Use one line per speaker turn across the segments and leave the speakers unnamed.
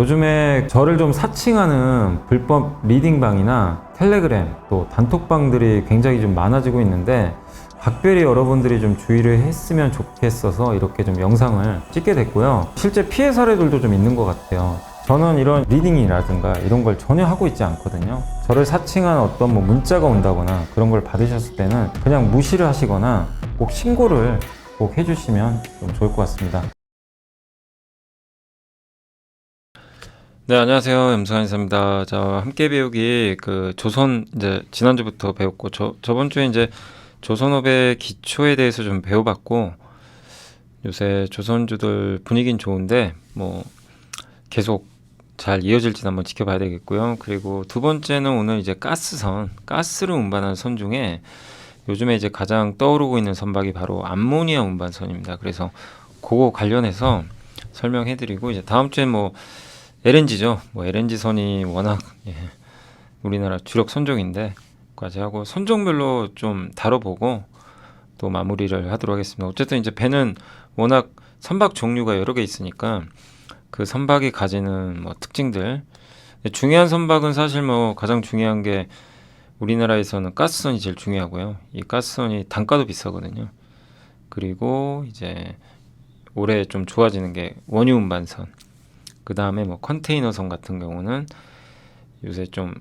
요즘에 저를 좀 사칭하는 불법 리딩방이나 텔레그램 또 단톡방들이 굉장히 좀 많아지고 있는데 각별히 여러분들이 좀 주의를 했으면 좋겠어서 이렇게 좀 영상을 찍게 됐고요. 실제 피해 사례들도 좀 있는 것 같아요. 저는 이런 리딩이라든가 이런 걸 전혀 하고 있지 않거든요. 저를 사칭한 어떤 문자가 온다거나 그런 걸 받으셨을 때는 그냥 무시를 하시거나 꼭 신고를 꼭 해주시면 좀 좋을 것 같습니다.
네, 안녕하세요. 염승환입니다. 자, 함께 배우기 조선 이제 지난주부터 배웠고 저번 주에 이제 조선업의 기초에 대해서 좀 배워봤고 요새 조선주들 분위기는 좋은데 뭐 계속 잘 이어질지 한번 지켜봐야 되겠고요. 그리고 두 번째는 오늘 이제 가스를 운반하는 선 중에 요즘에 이제 가장 떠오르고 있는 선박이 바로 암모니아 운반선입니다. 그래서 그거 관련해서 설명해드리고 이제 다음 주엔 LNG죠. LNG 선이 워낙 우리나라 주력 선종인데 까지 하고 선종별로 좀 다뤄보고 또 마무리를 하도록 하겠습니다. 어쨌든 이제 배는 워낙 선박 종류가 여러 개 있으니까 그 선박이 가지는 특징들 중요한 선박은 사실 가장 중요한 게 우리나라에서는 가스선이 제일 중요하고요. 이 가스선이 단가도 비싸거든요. 그리고 이제 올해 좀 좋아지는 게 원유 운반선. 그 다음에 컨테이너선 같은 경우는 요새 좀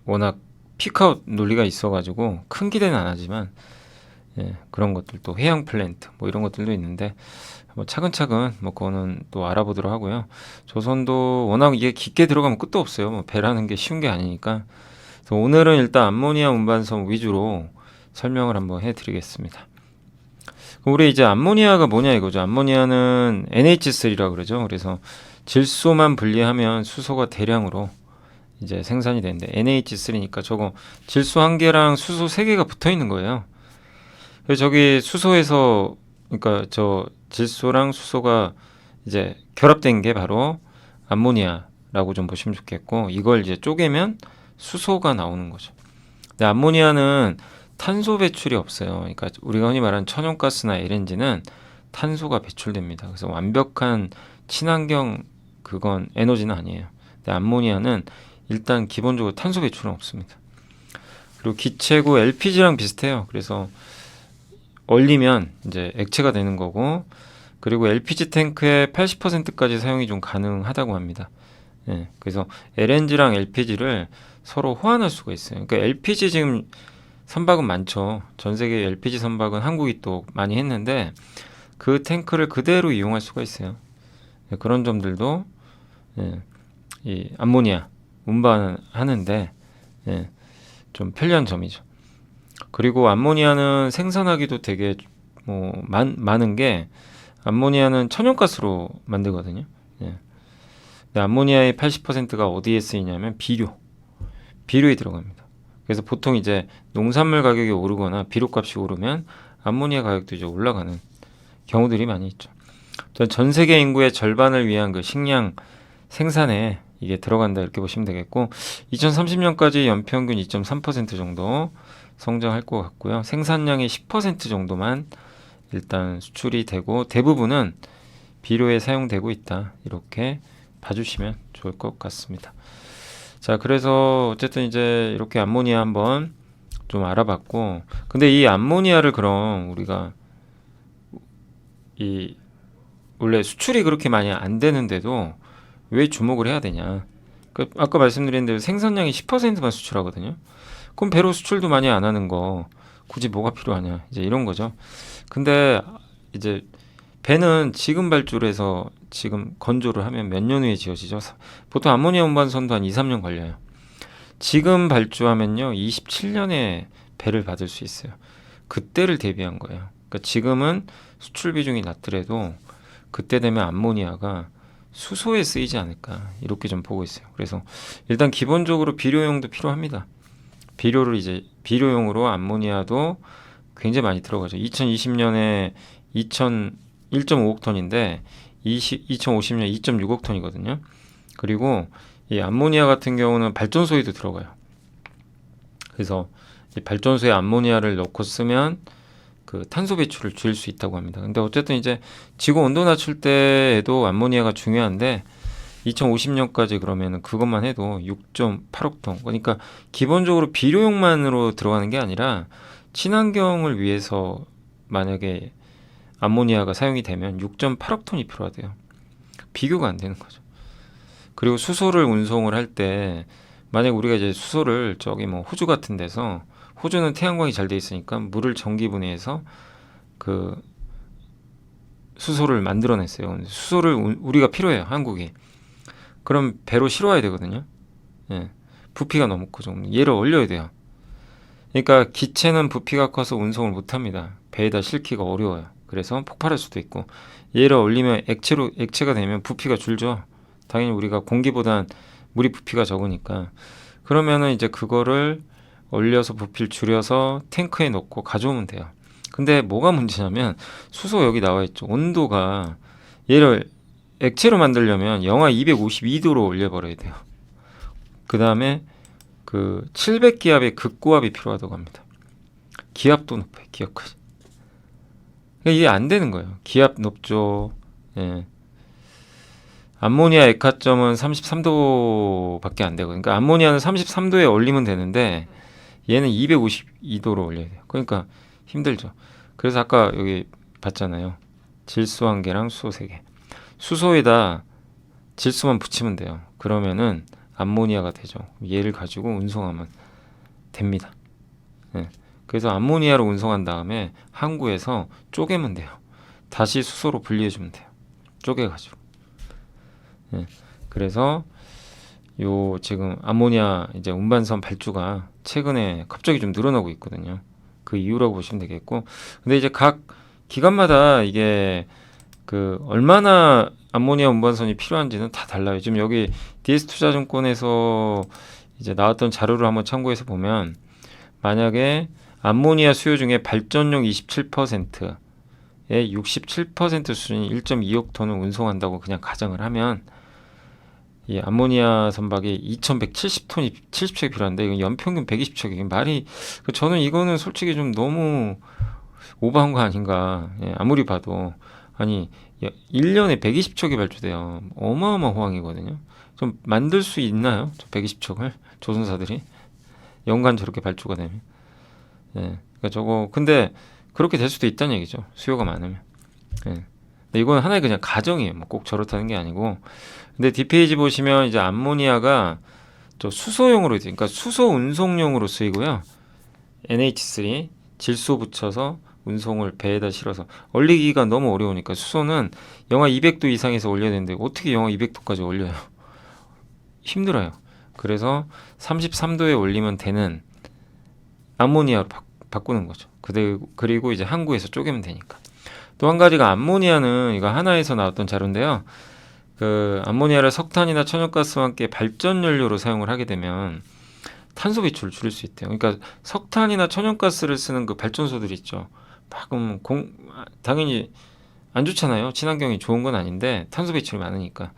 워낙 피크아웃 논리가 있어가지고 큰 기대는 안 하지만 그런 것들 또 해양 플랜트 이런 것들도 있는데 차근차근 그거는 또 알아보도록 하고요. 조선도 워낙 이게 깊게 들어가면 끝도 없어요. 배라는 게 쉬운 게 아니니까. 그래서 오늘은 일단 암모니아 운반선 위주로 설명을 한번 해드리겠습니다. 우리 이제 암모니아가 뭐냐 이거죠. 암모니아는 NH3라고 그러죠. 그래서 질소만 분리하면 수소가 대량으로 이제 생산이 되는데 NH3니까 저거 질소 한 개랑 수소 세 개가 붙어 있는 거예요. 그래서 저기 수소에서 그러니까 저 질소랑 수소가 이제 결합된 게 바로 암모니아라고 좀 보시면 좋겠고 이걸 이제 쪼개면 수소가 나오는 거죠. 근데 암모니아는 탄소 배출이 없어요. 그러니까 우리가 흔히 말하는 천연가스나 LNG는 탄소가 배출됩니다. 그래서 완벽한 친환경 그건 에너지는 아니에요. 근데 암모니아는 일단 기본적으로 탄소 배출은 없습니다. 그리고 기체고 LPG랑 비슷해요. 그래서 얼리면 이제 액체가 되는 거고 그리고 LPG 탱크의 80%까지 사용이 좀 가능하다고 합니다. 그래서 LNG랑 LPG를 서로 호환할 수가 있어요. 그러니까 LPG 지금 선박은 많죠. 전 세계 LPG 선박은 한국이 또 많이 했는데 그 탱크를 그대로 이용할 수가 있어요. 그런 점들도 이 암모니아 운반하는데 좀 편리한 점이죠. 그리고 암모니아는 생산하기도 되게 많은 게 암모니아는 천연가스로 만들거든요. 근데 암모니아의 80%가 어디에 쓰이냐면 비료에 들어갑니다. 그래서 보통 이제 농산물 가격이 오르거나 비료값이 오르면 암모니아 가격도 이제 올라가는 경우들이 많이 있죠. 전 세계 인구의 절반을 위한 그 식량 생산에 이게 들어간다 이렇게 보시면 되겠고 2030년까지 연평균 2.3% 정도 성장할 것 같고요. 생산량의 10% 정도만 일단 수출이 되고 대부분은 비료에 사용되고 있다. 이렇게 봐주시면 좋을 것 같습니다. 자, 그래서 어쨌든 이제 이렇게 암모니아 한번 좀 알아봤고 근데 이 암모니아를 그럼 우리가 원래 수출이 그렇게 많이 안 되는데도 왜 주목을 해야 되냐? 아까 말씀드린 대로 생산량이 10%만 수출하거든요. 그럼 배로 수출도 많이 안 하는 거 굳이 뭐가 필요하냐? 이제 이런 거죠. 근데 이제 배는 지금 발주해서 지금 건조를 하면 몇 년 후에 지어지죠? 보통 암모니아 운반선도 한 2, 3년 걸려요. 지금 발주하면요 27년에 배를 받을 수 있어요. 그때를 대비한 거예요. 그러니까 지금은 수출 비중이 낮더라도 그때 되면 암모니아가 수소에 쓰이지 않을까 이렇게 좀 보고 있어요. 그래서 일단 기본적으로 비료용도 필요합니다. 비료용으로 암모니아도 굉장히 많이 들어가죠. 2020년에 1.5억 톤인데 2050년 2.6억 톤이거든요. 그리고 이 암모니아 같은 경우는 발전소에도 들어가요. 그래서 이 발전소에 암모니아를 넣고 쓰면 그 탄소 배출을 줄일 수 있다고 합니다. 근데 어쨌든 이제 지구 온도 낮출 때에도 암모니아가 중요한데 2050년까지 그러면은 그것만 해도 6.8억 톤. 그러니까 기본적으로 비료용만으로 들어가는 게 아니라 친환경을 위해서 만약에 암모니아가 사용이 되면 6.8억 톤이 필요하대요. 비교가 안 되는 거죠. 그리고 수소를 운송을 할 때 만약 우리가 이제 수소를 저기 뭐 호주 같은 데서, 호주는 태양광이 잘 돼 있으니까 물을 전기 분해해서 그 수소를 만들어냈어요. 수소를 우리가 필요해요, 한국이. 그럼 배로 실어와야 되거든요. 예. 부피가 너무 커. 좀 얘를 얼려야 돼요. 그러니까 기체는 부피가 커서 운송을 못합니다. 배에다 실기가 어려워요. 그래서 폭발할 수도 있고, 얘를 얼리면 액체가 되면 부피가 줄죠. 당연히 우리가 공기보단 물이 부피가 적으니까. 그러면은 이제 그거를 얼려서 부피를 줄여서 탱크에 넣고 가져오면 돼요. 근데 뭐가 문제냐면 수소 여기 나와 있죠. 온도가 얘를 액체로 만들려면 영하 252도로 올려버려야 돼요. 그 다음에 그 700기압의 극고압이 필요하다고 합니다. 기압도 높아요. 기압까지. 그러니까 이게 안 되는 거예요. 기압 높죠. 예. 암모니아 액하점은 33도밖에 안 되고, 그러니까 암모니아는 33도에 얼리면 되는데 얘는 252도로 올려야 돼요. 그러니까 힘들죠. 그래서 아까 여기 봤잖아요. 질소 1개랑 수소 3개. 수소에다 질소만 붙이면 돼요. 그러면은 암모니아가 되죠. 얘를 가지고 운송하면 됩니다. 네. 그래서 암모니아로 운송한 다음에 항구에서 쪼개면 돼요. 다시 수소로 분리해주면 돼요. 쪼개가지고. 네. 그래서 요 지금 암모니아 이제 운반선 발주가 최근에 갑자기 좀 늘어나고 있거든요. 그 이유라고 보시면 되겠고, 근데 이제 각 기관마다 이게 그 얼마나 암모니아 운반선이 필요한지는 다 달라요. 지금 여기 DS투자증권에서 이제 나왔던 자료를 한번 참고해서 보면, 만약에 암모니아 수요 중에 발전용 27%의 67% 수준이 1.2억 톤을 운송한다고 그냥 가정을 하면, 이 암모니아 선박이 2,170톤이 70척이 필요한데 이건 연평균 120척이 말이, 저는 이거는 솔직히 좀 너무 오버한 거 아닌가. 예, 아무리 봐도. 아니 1년에 120척이 발주돼요. 어마어마한 호황이거든요. 좀 만들 수 있나요? 120척을 조선사들이 연간 저렇게 발주가 되면. 예, 그러니까 저거 근데 그렇게 될 수도 있다는 얘기죠. 수요가 많으면. 예. 근데 이건 하나의 그냥 가정이에요. 뭐 꼭 저렇다는 게 아니고. 근데 뒷페이지 보시면 이제 암모니아가 저 수소용으로, 그러니까 수소 운송용으로 쓰이고요. NH3 질소 붙여서 운송을 배에다 실어서, 얼리기가 너무 어려우니까 수소는 영하 200도 이상에서 올려야 되는데 어떻게 영하 200도까지 올려요? 힘들어요. 그래서 33도에 올리면 되는 암모니아로 바꾸는 거죠. 그리고 이제 항구에서 쪼개면 되니까. 또 한 가지가 암모니아는 이거 하나에서 나왔던 자료인데요. 그 암모니아를 석탄이나 천연가스와 함께 발전 연료로 사용을 하게 되면 탄소 배출을 줄일 수 있대요. 그러니까 석탄이나 천연가스를 쓰는 그 발전소들이 있죠. 그럼 당연히 안 좋잖아요. 친환경이 좋은 건 아닌데 탄소 배출이 많으니까.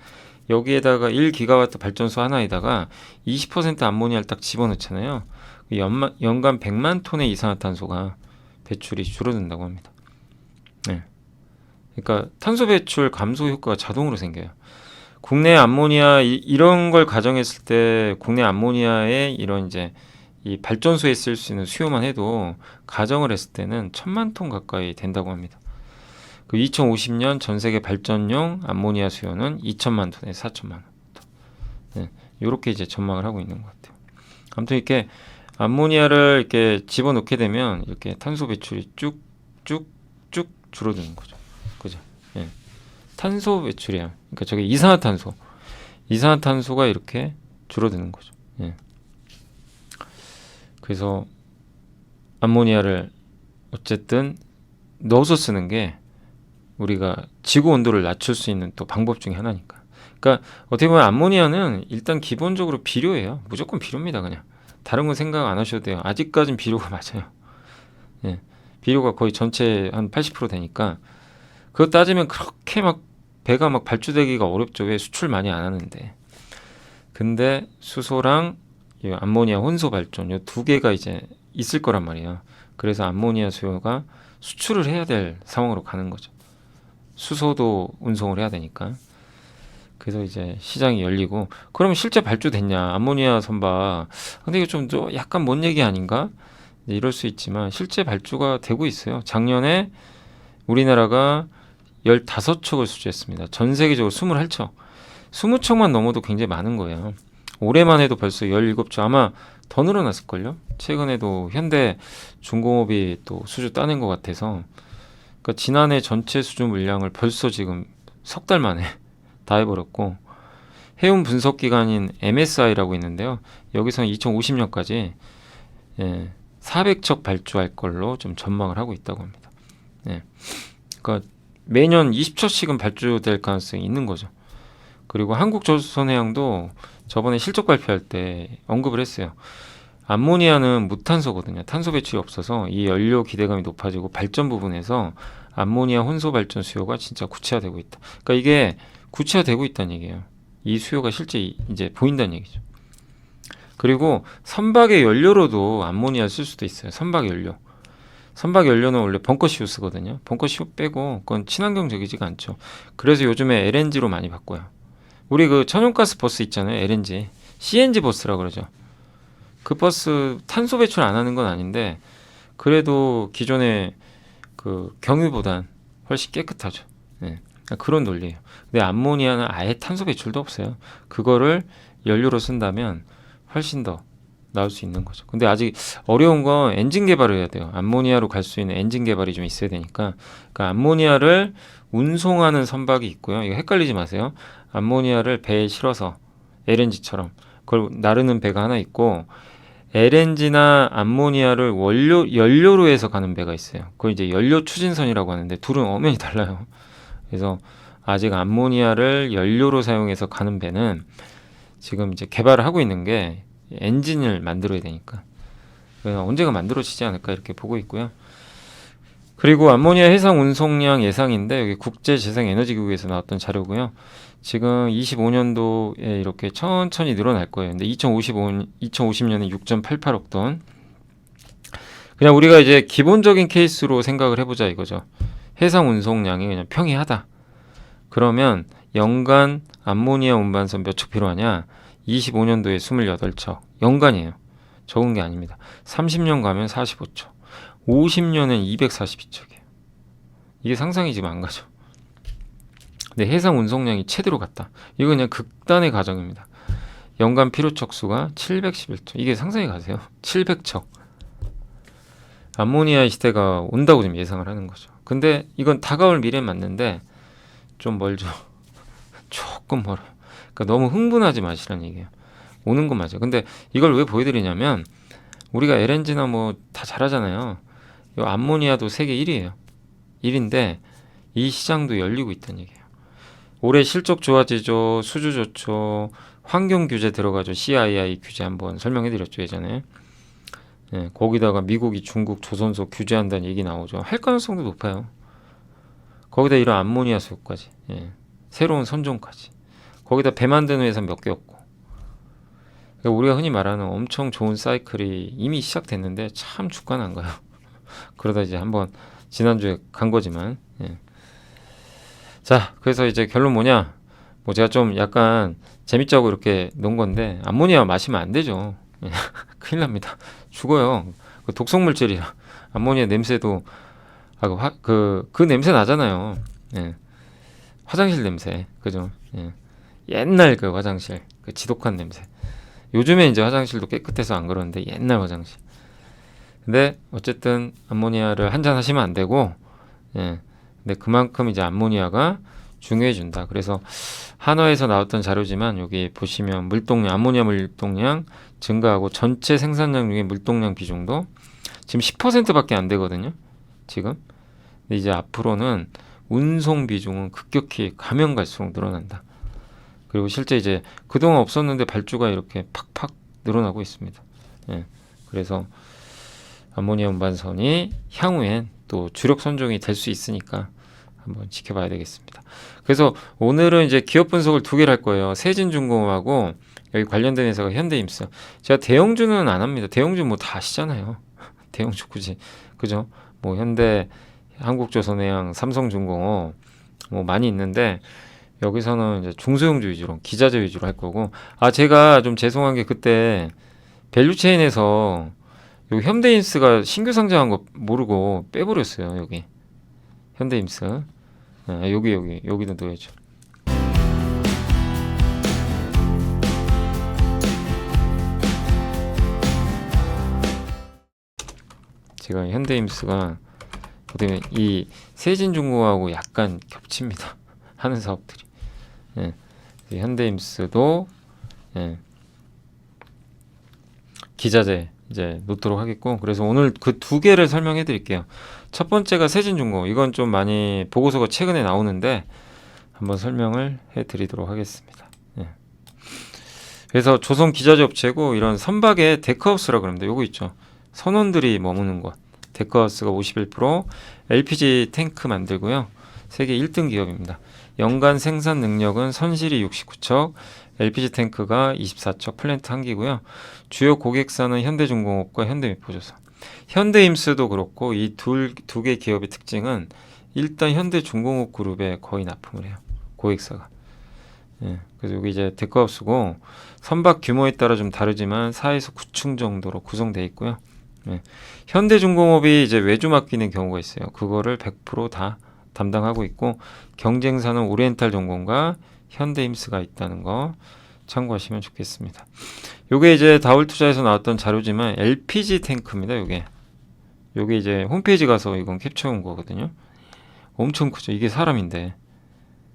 여기에다가 1기가와트 발전소 하나에다가 20% 암모니아를 딱 집어넣잖아요. 연간 100만 톤의 이산화탄소가 배출이 줄어든다고 합니다. 네. 그러니까 탄소 배출 감소 효과가 자동으로 생겨요. 국내 암모니아 이런 걸 가정했을 때 국내 암모니아의 이런 이제 이 발전소에 쓸 수 있는 수요만 해도 가정을 했을 때는 1,000만 톤 가까이 된다고 합니다. 그 2050년 전 세계 발전용 암모니아 수요는 2천만 톤에서 4천만 톤. 네, 이렇게 이제 전망을 하고 있는 것 같아요. 아무튼 이렇게 암모니아를 이렇게 집어넣게 되면 이렇게 탄소 배출이 쭉쭉쭉 줄어드는 거죠. 그죠? 예. 탄소 배출이야. 그러니까 저게 이산화탄소가 이렇게 줄어드는 거죠. 예. 그래서 암모니아를 어쨌든 넣어서 쓰는 게 우리가 지구 온도를 낮출 수 있는 또 방법 중에 하나니까. 그러니까 어떻게 보면 암모니아는 일단 기본적으로 비료예요. 무조건 비료입니다. 그냥 다른 건 생각 안 하셔도 돼요. 아직까진 비료가 맞아요. 예. 비료가 거의 전체 한 80% 되니까 그거 따지면 그렇게 막 배가 막 발주되기가 어렵죠. 왜 수출 많이 안 하는데. 근데 수소랑 이 암모니아 혼소 발전 이 두 개가 이제 있을 거란 말이에요. 그래서 암모니아 수요가 수출을 해야 될 상황으로 가는 거죠. 수소도 운송을 해야 되니까. 그래서 이제 시장이 열리고 그러면 실제 발주됐냐 암모니아 선박 근데 이거 좀 또 약간 먼 얘기 아닌가 이제 이럴 수 있지만 실제 발주가 되고 있어요. 작년에 우리나라가 15척을 수주했습니다. 전 세계적으로 21척 20척만 넘어도 굉장히 많은 거예요. 올해만 해도 벌써 17척 아마 더 늘어났을걸요. 최근에도 현대 중공업이 또 수주 따낸 것 같아서 그러니까 지난해 전체 수주 물량을 벌써 지금 석 달 만에 다 해버렸고 해운 분석 기관인 MSI라고 있는데요. 여기서는 2050년까지 400척 발주할 걸로 좀 전망을 하고 있다고 합니다. 예. 그러니까 매년 20척씩은 발주될 가능성이 있는 거죠. 그리고 한국조선해양도 저번에 실적 발표할 때 언급을 했어요. 암모니아는 무탄소거든요. 탄소 배출이 없어서 이 연료 기대감이 높아지고 발전 부분에서 암모니아 혼소 발전 수요가 진짜 구체화되고 있다. 그러니까 이게 구체화되고 있다는 얘기예요. 이 수요가 실제 이제 보인다는 얘기죠. 그리고 선박의 연료로도 암모니아를 쓸 수도 있어요. 선박 연료. 선박 연료는 원래 벙커CO 쓰거든요. 벙커CO 빼고 그건 친환경적이지가 않죠. 그래서 요즘에 LNG로 많이 바꿔요. 우리 그 천연가스 버스 있잖아요. LNG. CNG 버스라고 그러죠. 그 버스 탄소 배출 안 하는 건 아닌데 그래도 기존의 그 경유보단 훨씬 깨끗하죠. 네. 그런 논리예요. 근데 암모니아는 아예 탄소 배출도 없어요. 그거를 연료로 쓴다면 훨씬 더 나올 수 있는 거죠. 근데 아직 어려운 건 엔진 개발을 해야 돼요. 암모니아로 갈 수 있는 엔진 개발이 좀 있어야 되니까. 그러니까 암모니아를 운송하는 선박이 있고요. 이거 헷갈리지 마세요. 암모니아를 배에 실어서 LNG처럼 그걸 나르는 배가 하나 있고 LNG나 암모니아를 연료로 해서 가는 배가 있어요. 그걸 이제 연료 추진선이라고 하는데 둘은 엄연히 달라요. 그래서 아직 암모니아를 연료로 사용해서 가는 배는 지금 이제 개발을 하고 있는 게 엔진을 만들어야 되니까 언제가 만들어지지 않을까 이렇게 보고 있고요. 그리고 암모니아 해상 운송량 예상인데 여기 국제재생에너지기구에서 나왔던 자료고요. 지금 25년도에 이렇게 천천히 늘어날 거예요. 근데 2050년에 6.88억 톤. 그냥 우리가 이제 기본적인 케이스로 생각을 해보자 이거죠. 해상 운송량이 그냥 평이하다. 그러면 연간 암모니아 운반선 몇 척 필요하냐? 25년도에 28척. 연간이에요. 적은 게 아닙니다. 30년 가면 45척. 50년은 242척이에요. 이게 상상이 지금 안 가죠. 근데 해상 운송량이 최대로 갔다. 이거 그냥 극단의 가정입니다. 연간 필요척 수가 711척. 이게 상상이 가세요? 700척. 암모니아 시대가 온다고 지금 예상을 하는 거죠. 근데 이건 다가올 미래에 맞는데 좀 멀죠. 조금 멀어요. 그러니까 너무 흥분하지 마시라는 얘기예요. 오는 건 맞아요. 근데 이걸 왜 보여드리냐면 우리가 LNG나 뭐 다 잘하잖아요. 이 암모니아도 세계 1위예요. 1인데 이 시장도 열리고 있다는 얘기예요. 올해 실적 좋아지죠. 수주 좋죠. 환경 규제 들어가죠. CII 규제 한번 설명해드렸죠 예전에. 예, 거기다가 미국이 중국 조선소 규제한다는 얘기 나오죠. 할 가능성도 높아요. 거기다 이런 암모니아 수요까지. 예, 새로운 선종까지. 거기다 배 만드는 회사 몇 개 없고. 그러니까 우리가 흔히 말하는 엄청 좋은 사이클이 이미 시작됐는데 참 주가는 안 가요. 그러다 이제 한번 지난주에 간 거지만. 예. 자, 그래서 이제 결론 뭐냐? 뭐 제가 좀 약간 재밌자고 이렇게 놓은 건데 암모니아 마시면 안 되죠. 예. 큰일 납니다. 죽어요. 그 독성 물질이라. 암모니아 냄새도 그 냄새 나잖아요. 예. 화장실 냄새. 그죠? 예. 옛날 그 화장실. 그 지독한 냄새. 요즘에 이제 화장실도 깨끗해서 안 그러는데 옛날 화장실. 근데 어쨌든 암모니아를 한잔 하시면 안 되고, 예. 근데 그만큼 이제 암모니아가 중요해진다. 그래서 한화에서 나왔던 자료지만 여기 보시면 물동량, 암모니아 물동량 증가하고 전체 생산량 중에 물동량 비중도 지금 10%밖에 안 되거든요. 지금. 근데 이제 앞으로는 운송 비중은 급격히 가면 갈수록 늘어난다. 그리고 실제 이제 그동안 없었는데 발주가 이렇게 팍팍 늘어나고 있습니다. 예. 그래서 암모니아 운반선이 향후엔 또 주력 선종이 될 수 있으니까 한번 지켜봐야 되겠습니다. 그래서 오늘은 이제 기업 분석을 두 개를 할 거예요. 세진중공업하고 여기 관련된 회사가 현대임스. 제가 대형주는 안 합니다. 대형주 뭐 다 아시잖아요. 대형주 굳이 그죠? 뭐 현대, 한국조선해양, 삼성중공업 뭐 많이 있는데 여기서는 이제 중소형주 위주로, 기자재 위주로 할 거고. 아, 제가 좀 죄송한 게 그때 밸류체인에서 요 현대임스가 신규 상장한 거 모르고 빼버렸어요. 여기 현대임스. 아, 여기도 넣어야죠. 제가 현대임스가 어떻게 이 세진중공하고 약간 겹칩니다. 하는 사업들이. 예. 현대임스도 예. 기자재 이제 놓도록 하겠고, 그래서 오늘 그 두 개를 설명해 드릴게요. 첫 번째가 세진중공. 이건 좀 많이 보고서가 최근에 나오는데 한번 설명을 해 드리도록 하겠습니다. 예. 그래서 조선 기자재 업체고, 이런 선박의 데크하우스라 그럽니다. 요거 있죠. 선원들이 머무는 곳. 데크하우스가 51%, LPG 탱크 만들고요. 세계 1등 기업입니다. 연간 생산 능력은 선실이 69척, LPG 탱크가 24척, 플랜트 1기고요. 주요 고객사는 현대중공업과 현대미포조선. 현대임스도 그렇고, 이 두 개 기업의 특징은 일단 현대중공업 그룹에 거의 납품을 해요. 고객사가. 예, 그래서 여기 이제 데크하우스고, 선박 규모에 따라 좀 다르지만 4에서 9층 정도로 구성되어 있고요. 예, 현대중공업이 이제 외주 맡기는 경우가 있어요. 그거를 100% 다 담당하고 있고, 경쟁사는 오리엔탈重工과 현대임스가 있다는 거 참고하시면 좋겠습니다. 요게 이제 다울투자에서 나왔던 자료지만 LPG 탱크입니다. 요게 이제 홈페이지 가서 이건 캡처한 거거든요. 엄청 크죠. 이게 사람인데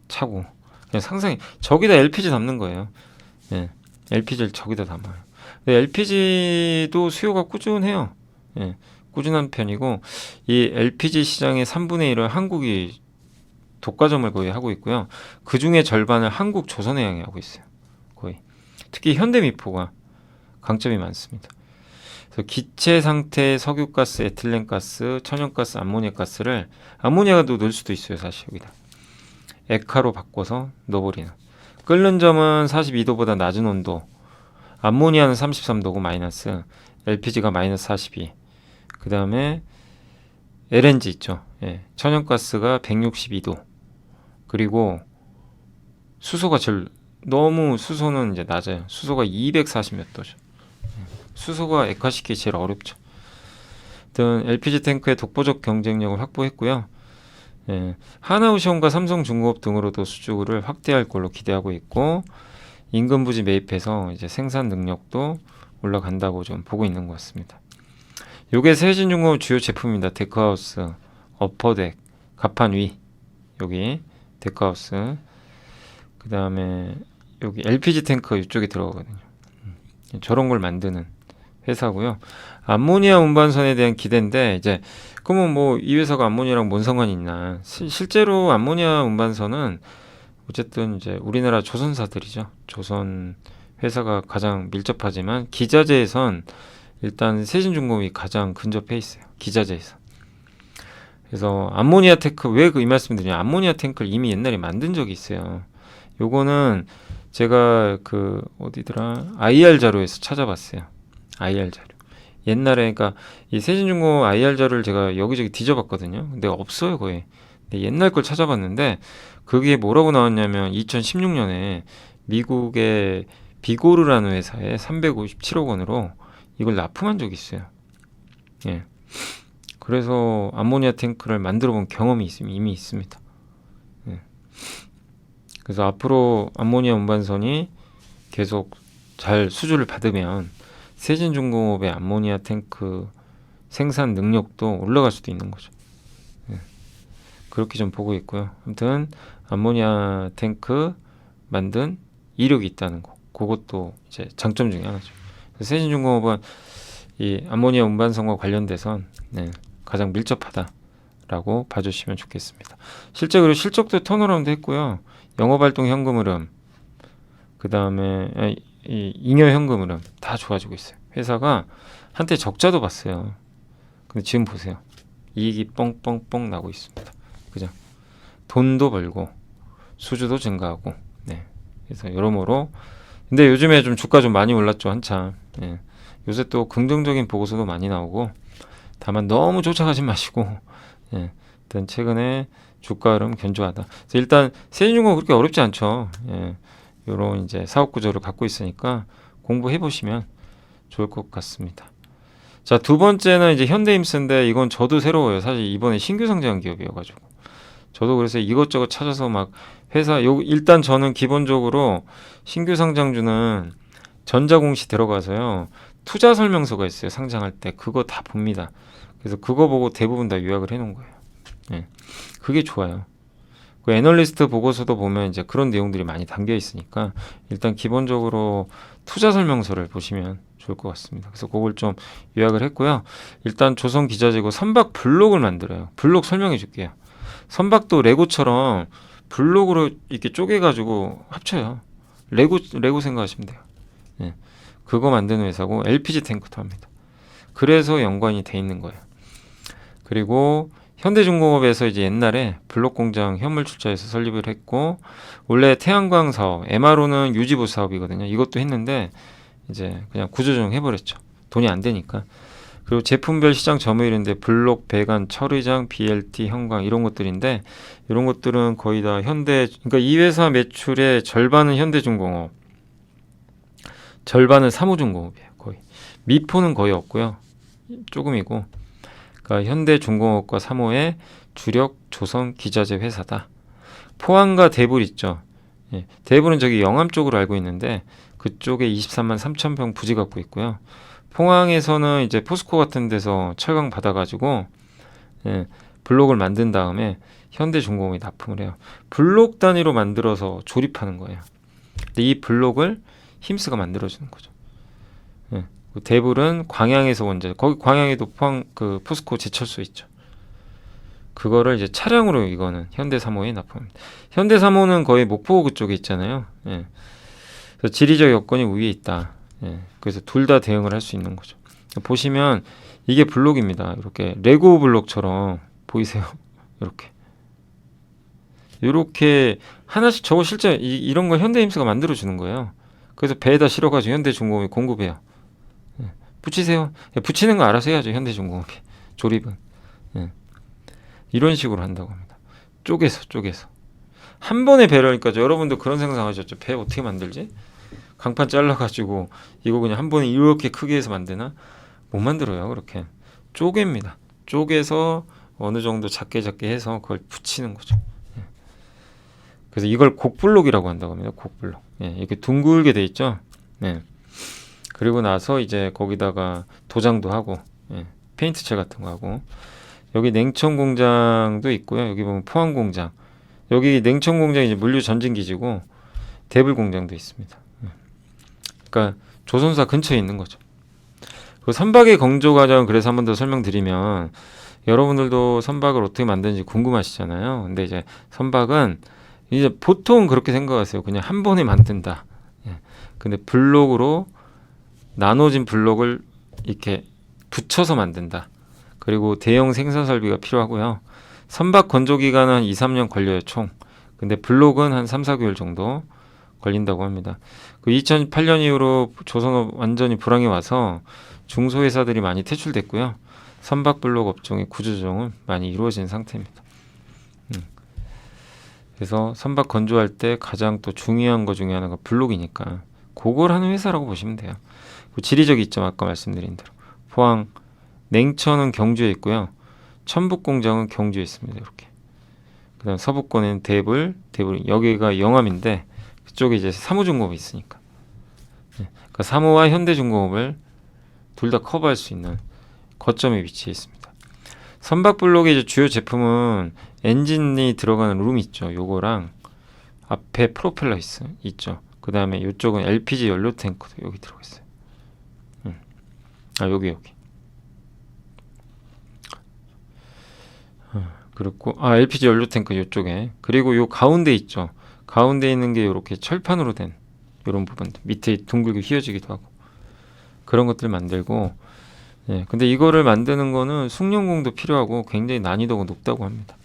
차고 그냥 상상이, 저기다 LPG 담는 거예요. 예, LPG를 저기다 담아요. LPG도 수요가 꾸준해요. 예, 꾸준한 편이고, 이 LPG 시장의 3분의 1을 한국이 독과점을 거의 하고 있고요. 그 중에 절반을 한국 조선해양이 하고 있어요. 거의. 특히 현대미포가 강점이 많습니다. 그래서 기체 상태의 석유가스, 에틸렌가스, 천연가스, 암모니아가스를, 암모니아도 넣을 수도 있어요. 사실 여기다 액화로 바꿔서 넣어버리는. 끓는 점은 42도보다 낮은 온도, 암모니아는 33도고 마이너스, LPG가 마이너스 42. 그 다음에 LNG 있죠. 예, 천연가스가 162도. 그리고 수소가 너무 수소는 이제 낮아요. 수소가 240 몇 도죠. 수소가 액화시키기 제일 어렵죠. 하여튼 LPG 탱크의 독보적 경쟁력을 확보했고요. 예, 하나오션과 삼성중공업 등으로도 수주를 확대할 걸로 기대하고 있고, 임금 부지 매입해서 이제 생산 능력도 올라간다고 좀 보고 있는 것 같습니다. 요게 세진중공업 주요 제품입니다. 데크하우스, 어퍼덱, 갑판 위, 여기 데크하우스. 그 다음에 여기 LPG 탱크 이쪽에 들어가거든요. 저런 걸 만드는 회사고요. 암모니아 운반선에 대한 기대인데, 이제 그러면 뭐 이 회사가 암모니아랑 뭔 상관이 있나? 실제로 암모니아 운반선은 어쨌든 이제 우리나라 조선사들이죠. 조선 회사가 가장 밀접하지만, 기자재에선 일단 세진중공업이 가장 근접해 있어요. 기자재에서. 그래서 암모니아 탱크, 왜 이 말씀드리냐? 암모니아 탱크를 이미 옛날에 만든 적이 있어요. 요거는 제가 그 어디더라? IR 자료에서 찾아봤어요. IR 자료. 옛날에, 그러니까 이 세진중공업 IR 자료를 제가 여기저기 뒤져봤거든요. 근데 없어요, 거의. 근데 옛날 걸 찾아봤는데 그게 뭐라고 나왔냐면, 2016년에 미국의 비고르라는 회사에 357억 원으로 이걸 납품한 적이 있어요. 예. 그래서 암모니아 탱크를 만들어 본 경험이 이미 있습니다. 예. 그래서 앞으로 암모니아 운반선이 계속 잘 수주를 받으면 세진중공업의 암모니아 탱크 생산 능력도 올라갈 수도 있는 거죠. 예. 그렇게 좀 보고 있고요. 아무튼 암모니아 탱크 만든 이력이 있다는 거, 그것도 이제 장점 중에 하나죠. 세진중공업은 이 암모니아 운반선과 관련돼선 가장 밀접하다라고 봐주시면 좋겠습니다. 실제 그리고 실적도 턴어라운드 했고요. 영업활동 현금 흐름, 그 다음에 이 잉여 현금 흐름 다 좋아지고 있어요. 회사가 한때 적자도 봤어요. 근데 지금 보세요. 이익이 뻥뻥뻥 나고 있습니다. 그죠? 돈도 벌고 수주도 증가하고. 네. 그래서 여러모로. 근데 요즘에 좀 주가 좀 많이 올랐죠, 한참. 예. 요새 또 긍정적인 보고서도 많이 나오고, 다만 너무 쫓아가지 마시고, 예. 일단 최근에 주가 흐름 견조하다. 그래서 일단 세진중공업 그렇게 어렵지 않죠. 예. 요런 이제 사업 구조를 갖고 있으니까 공부해 보시면 좋을 것 같습니다. 자, 두 번째는 이제 현대임스인데 이건 저도 새로워요. 사실 이번에 신규 상장한 기업이어가지고 저도 그래서 이것저것 찾아서 막 회사 일단 저는 기본적으로 신규 상장주는 전자공시 들어가서요 투자 설명서가 있어요. 상장할 때 그거 다 봅니다. 그래서 그거 보고 대부분 다 요약을 해놓은 거예요. 예, 그게 좋아요. 그 애널리스트 보고서도 보면 이제 그런 내용들이 많이 담겨 있으니까 일단 기본적으로 투자 설명서를 보시면 좋을 것 같습니다. 그래서 그걸 좀 요약을 했고요. 일단 조선기자재고 선박 블록을 만들어요. 블록 설명해 줄게요. 선박도 레고처럼 블록으로 이렇게 쪼개가지고 합쳐요. 레고 생각하시면 돼요. 예, 그거 만드는 회사고 LPG 탱크도 합니다. 그래서 연관이 돼 있는 거예요. 그리고 현대중공업에서 이제 옛날에 블록 공장 현물 출자해서 설립을 했고 원래 태양광 사업, MRO는 유지보 사업이거든요. 이것도 했는데 이제 그냥 구조조정 해버렸죠. 돈이 안 되니까. 그리고 제품별 시장 점유율인데 블록, 배관, 철의장, BLT, 형광 이런 것들인데 이런 것들은 거의 다 현대, 그러니까 이 회사 매출의 절반은 현대중공업, 절반은 사무중공업이에요. 거의 미포는 거의 없고요. 조금이고. 그러니까 현대중공업과 사모의 주력 조선 기자재 회사다. 포항과 대불 있죠. 예, 대불은 저기 영암 쪽으로 알고 있는데 그쪽에 23만 3천 평 부지 갖고 있고요. 포항에서는 이제 포스코 같은 데서 철강 받아가지고 예, 블록을 만든 다음에 현대중공업이 납품을 해요. 블록 단위로 만들어서 조립하는 거예요. 근데 이 블록을 힘스가 만들어주는 거죠. 예. 대불은 광양에서 원재, 거기 광양에도 포항 그 포스코 제철소 있죠. 그거를 이제 차량으로 이거는 현대사모에 납품합니다. 현대사모는 거의 목포 그쪽에 있잖아요. 예. 그래서 지리적 여건이 위에 있다. 예. 그래서 둘 다 대응을 할 수 있는 거죠. 보시면 이게 블록입니다. 이렇게 레고 블록처럼 보이세요? 이렇게 하나씩 저거 실제 이런 걸 현대힘스가 만들어 주는 거예요. 그래서 배에다 실어가지고 현대중공업이 공급해요. 예. 붙이세요. 예, 붙이는 거 알아서 해야죠. 현대중공업이 조립은. 예. 이런 식으로 한다고 합니다. 쪼개서 한 번에 배를 하니까 여러분도 그런 생각하셨죠. 배 어떻게 만들지? 강판 잘라가지고 이거 그냥 한 번에 이렇게 크게 해서 만드나? 못 만들어요. 그렇게 쪼갭니다. 쪼개서 어느 정도 작게 해서 그걸 붙이는 거죠. 예. 그래서 이걸 곡블록이라고 한다고 합니다. 곡블록. 예, 이렇게 둥글게 돼 있죠. 예. 그리고 나서 이제 거기다가 도장도 하고 예, 페인트칠 같은 거 하고 여기 냉청 공장도 있고요. 여기 보면 포항 공장. 여기 냉청 공장이 이제 물류 전진 기지고 대불 공장도 있습니다. 그러니까 조선사 근처에 있는 거죠. 그 선박의 건조 과정 그래서 한 번 더 설명드리면 여러분들도 선박을 어떻게 만드는지 궁금하시잖아요. 근데 이제 선박은 이제 보통 그렇게 생각하세요. 그냥 한 번에 만든다. 예. 근데 블록으로 나눠진 블록을 이렇게 붙여서 만든다. 그리고 대형 생산 설비가 필요하고요. 선박 건조 기간은 한 2, 3년 걸려요, 총. 근데 블록은 한 3, 4개월 정도 걸린다고 합니다. 그 2008년 이후로 조선업 완전히 불황이 와서 중소회사들이 많이 퇴출됐고요. 선박 블록 업종의 구조조정은 많이 이루어진 상태입니다. 그래서 선박 건조할 때 가장 또 중요한 것 중에 하나가 블록이니까 그걸 하는 회사라고 보시면 돼요. 그 지리적 이점 아까 말씀드린 대로 포항, 냉천은 경주에 있고요. 천북 공장은 경주에 있습니다. 이렇게. 그다음 서북권에는 대불 여기가 영암인데 그쪽에 이제 사무중공업이 있으니까. 네. 그러니까 사무와 현대중공업을 둘 다 커버할 수 있는 거점에 위치해 있습니다. 선박 블록의 이제 주요 제품은 엔진이 들어가는 룸 있죠. 요거랑 앞에 프로펠러 있죠. 그 다음에 이쪽은 LPG 연료 탱크도 여기 들어가 있어요. 여기. 그렇고 LPG 연료 탱크 이쪽에 그리고 요 가운데 있죠. 가운데 있는 게 이렇게 철판으로 된 이런 부분들 밑에 둥글게 휘어지기도 하고 그런 것들 만들고 예, 근데 이거를 만드는 거는 숙련공도 필요하고 굉장히 난이도가 높다고 합니다.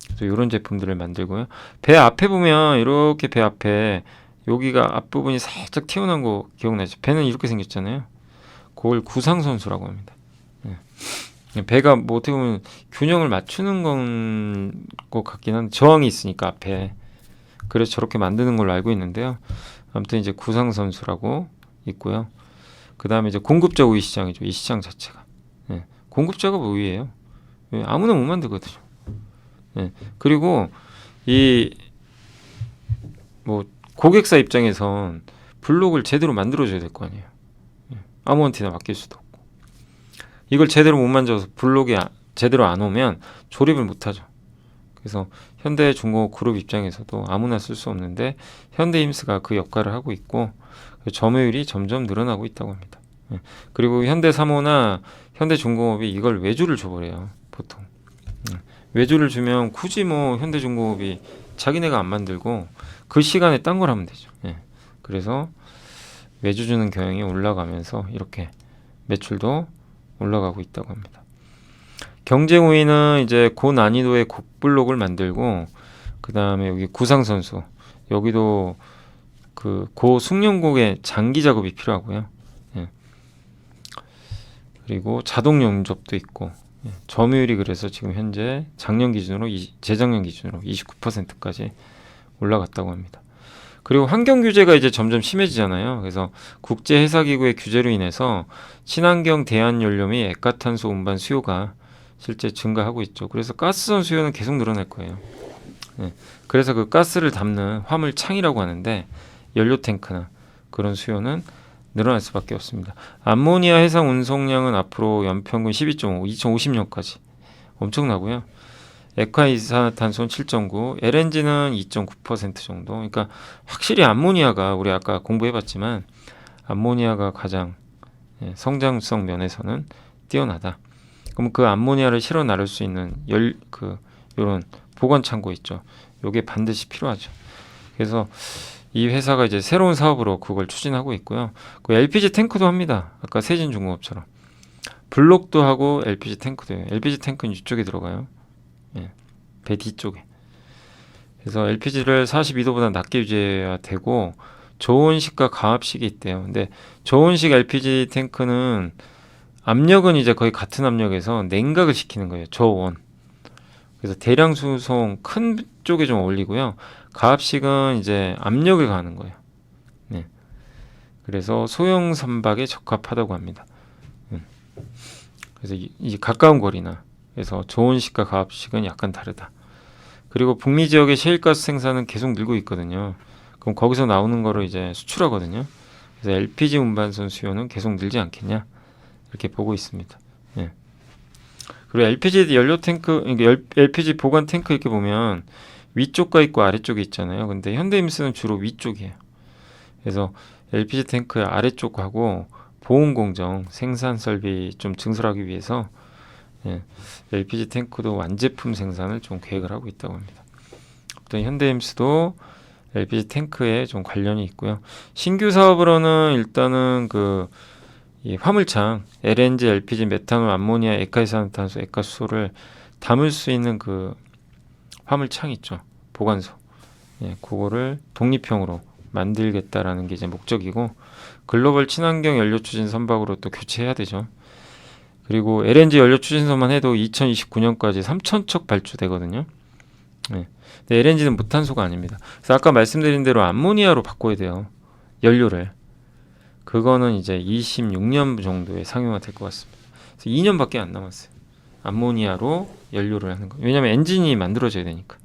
그래서 이런 제품들을 만들고요. 배 앞에 보면 이렇게 배 앞에 여기가 앞부분이 살짝 튀어나온 거 기억나죠? 배는 이렇게 생겼잖아요. 그걸 구상선수라고 합니다. 예. 배가 뭐 어떻게 보면 균형을 맞추는 건 것 같긴 한데 저항이 있으니까 앞에 그래서 저렇게 만드는 걸로 알고 있는데요. 아무튼 이제 구상 선수라고 있고요. 그 다음에 이제 공급자 우위 시장이죠. 이 시장 자체가. 예. 공급자가 뭐 우위예요. 예, 아무나 못 만들거든요. 예. 그리고 이 뭐 고객사 입장에선 블록을 제대로 만들어줘야 될 거 아니에요. 예. 아무한테나 맡길 수도 없고. 이걸 제대로 못 만져서 블록이 제대로 안 오면 조립을 못 하죠. 그래서 현대중공업 그룹 입장에서도 아무나 쓸 수 없는데 현대힘스가 그 역할을 하고 있고 점유율이 점점 늘어나고 있다고 합니다. 예. 그리고 현대사모나 현대중공업이 이걸 외주를 줘버려요. 보통. 외주를 주면 굳이 뭐 현대중공업이 자기네가 안 만들고 그 시간에 딴 걸 하면 되죠. 예. 그래서 외주 주는 경향이 올라가면서 이렇게 매출도 올라가고 있다고 합니다. 경쟁 우위는 이제 고난이도의 곡블록을 만들고 그 다음에 여기 구상선수 여기도 그 고숙련곡의 장기 작업이 필요하고요. 예. 그리고 자동 용접도 있고 예. 점유율이 그래서 지금 현재 작년 기준으로 재작년 기준으로 29%까지 올라갔다고 합니다. 그리고 환경 규제가 이제 점점 심해지잖아요. 그래서 국제해사기구의 규제로 인해서 친환경 대한연료 및 액화탄소 운반 수요가 실제 증가하고 있죠. 그래서 가스선 수요는 계속 늘어날 거예요. 네. 그래서 그 가스를 담는 화물창이라고 하는데 연료 탱크나 그런 수요는 늘어날 수밖에 없습니다. 암모니아 해상 운송량은 앞으로 연평균 12.5, 2050년까지 엄청나고요. 액화이산화탄소는 7.9, LNG는 2.9% 정도. 그러니까 확실히 암모니아가 우리 아까 공부해봤지만 암모니아가 가장 성장성 면에서는 뛰어나다. 그럼 그 암모니아를 실어 나를 수 있는 요런 보관 창고 있죠. 요게 반드시 필요하죠. 그래서 이 회사가 이제 새로운 사업으로 그걸 추진하고 있고요. 그 LPG 탱크도 합니다. 아까 세진중공업처럼 블록도 하고 LPG 탱크도 해요. LPG 탱크는 이쪽에 들어가요. 예, 배 뒤쪽에. 그래서 LPG를 42도보다 낮게 유지해야 되고 저온식과 가압식이 있대요. 근데 저온식 LPG 탱크는 압력은 이제 거의 같은 압력에서 냉각을 시키는 거예요. 저온. 그래서 대량 수송 큰 쪽에 좀 올리고요. 가압식은 이제 압력을 가하는 거예요. 네. 그래서 소형 선박에 적합하다고 합니다. 그래서 이 가까운 거리나 그래서 저온식과 가압식은 약간 다르다. 그리고 북미 지역의 셰일가스 생산은 계속 늘고 있거든요. 그럼 거기서 나오는 거를 이제 수출하거든요. 그래서 LPG 운반선 수요는 계속 늘지 않겠냐 이렇게 보고 있습니다. 예. 그리고 LPG 연료 탱크, LPG 보관 탱크 이렇게 보면 위쪽과 있고 아래쪽이 있잖아요. 근데 현대임스는 주로 위쪽이에요. 그래서 LPG 탱크의 아래쪽하고 보온 공정 생산 설비 좀 증설하기 위해서 LPG 탱크도 완제품 생산을 좀 계획을 하고 있다고 합니다. 또 현대임스도 LPG 탱크에 좀 관련이 있고요. 신규 사업으로는 일단은 이 화물창 LNG, LPG, 메탄올, 암모니아, 액화이산화탄소, 액화수소를 담을 수 있는 그 화물창 있죠. 보관소. 그거를 독립형으로 만들겠다라는 게 이제 목적이고 글로벌 친환경 연료 추진 선박으로 또 교체해야 되죠. 그리고 LNG 연료 추진선만 해도 2029년까지 3,000척 발주되거든요. 근데 LNG는 무탄소가 아닙니다. 그래서 아까 말씀드린 대로 암모니아로 바꿔야 돼요. 연료를. 그거는 이제 26년 정도에 상용화 될 것 같습니다. 그래서 2년밖에 안 남았어요. 암모니아로 연료를 하는 거. 왜냐하면 엔진이 만들어져야 되니까.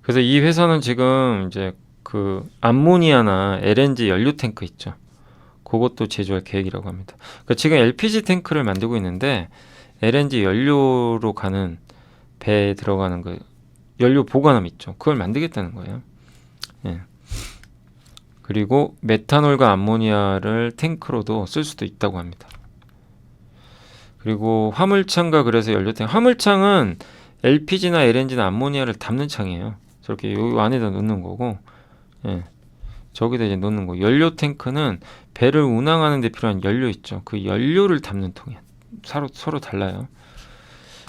그래서 이 회사는 지금 이제 그 암모니아나 LNG 연료 탱크 있죠. 그것도 제조할 계획이라고 합니다. 그러니까 지금 LPG 탱크를 만들고 있는데 LNG 연료로 가는 배에 들어가는 그 연료 보관함 있죠. 그걸 만들겠다는 거예요. 예. 그리고 메탄올과 암모니아를 탱크로도 쓸 수도 있다고 합니다. 그리고 화물창과 그래서 연료탱크. 화물창은 LPG나 LNG나 암모니아를 담는 창이에요. 저렇게 요 안에다 넣는 거고, 저기다 이제 넣는 거. 연료 탱크는 배를 운항하는 데 필요한 연료 있죠. 그 연료를 담는 통이에요. 서로 달라요.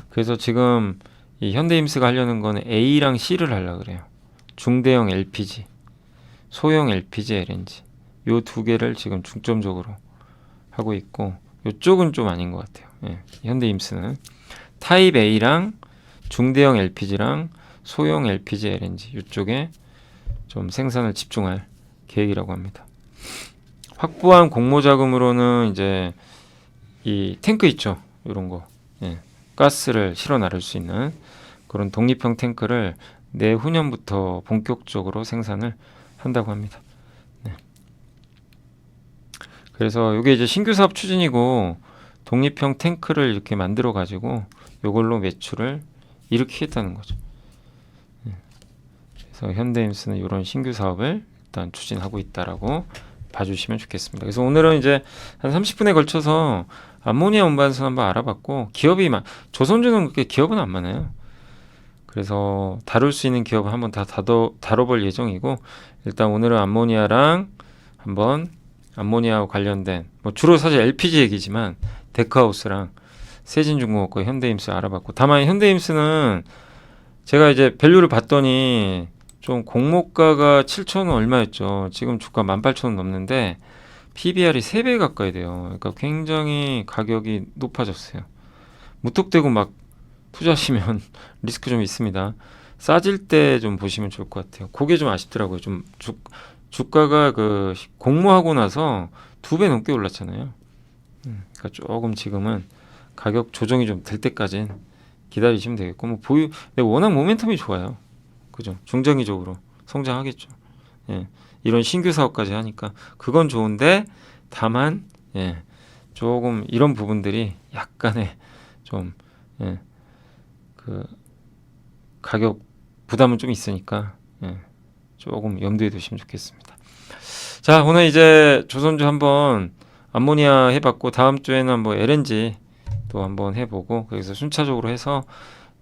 그래서 지금 이 현대임스가 하려는 거는 A랑 C를 하려고 그래요. 중대형 LPG, 소형 LPG, LNG. 요 두 개를 지금 중점적으로 하고 있고 이쪽은 좀 아닌 것 같아요. 예, 현대임스는 타입 A랑 중대형 LPG랑 소형 LPG, LNG 이쪽에 좀 생산을 집중할 계획이라고 합니다. 확보한 공모 자금으로는 이제 이 탱크 있죠, 이런 거, 예, 가스를 실어 나를 수 있는 그런 독립형 탱크를 내후년부터 본격적으로 생산을 한다고 합니다. 네. 그래서 이게 이제 신규 사업 추진이고 독립형 탱크를 이렇게 만들어 가지고 이걸로 매출을 일으키겠다는 거죠. 네. 그래서 현대임스는 이런 신규 사업을 일단 추진하고 있다라고 봐주시면 좋겠습니다. 그래서 오늘은 이제 한 30분에 걸쳐서 암모니아 운반선 한번 알아봤고 기업이 조선주는 그렇게 기업은 안 많아요. 그래서 다룰 수 있는 기업을 한번 다 다뤄볼 예정이고 일단 오늘은 암모니아랑 한번 암모니아와 관련된 뭐 주로 사실 LPG 얘기지만 데크하우스랑 세진중공업과 현대임스 알아봤고 다만 현대임스는 제가 이제 밸류를 봤더니 좀 공모가가 7,000원 얼마였죠. 지금 주가 18,000원 넘는데 PBR이 3배 가까이 돼요. 그러니까 굉장히 가격이 높아졌어요. 무턱대고 막 투자하시면 리스크 좀 있습니다. 싸질 때 좀 보시면 좋을 것 같아요. 그게 좀 아쉽더라고요. 좀 주가가 그 공모하고 나서 2배 넘게 올랐잖아요. 그러니까 조금 지금은 가격 조정이 좀 될 때까진 기다리시면 되겠고 뭐 근데 워낙 모멘텀이 좋아요. 그죠? 중장기적으로 성장하겠죠. 예. 이런 신규 사업까지 하니까 그건 좋은데 다만 예. 조금 이런 부분들이 약간의 좀 예. 그 가격 부담은 좀 있으니까 예. 조금 염두에 두시면 좋겠습니다. 자, 오늘 이제 조선주 한번 암모니아 해봤고 다음 주에는 뭐 LNG 또 한번 해보고 거기서 순차적으로 해서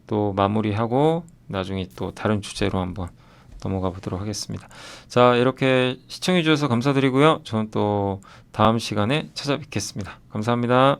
또 마무리하고 나중에 또 다른 주제로 한번 넘어가 보도록 하겠습니다. 자, 이렇게 시청해 주셔서 감사드리고요. 저는 또 다음 시간에 찾아뵙겠습니다. 감사합니다.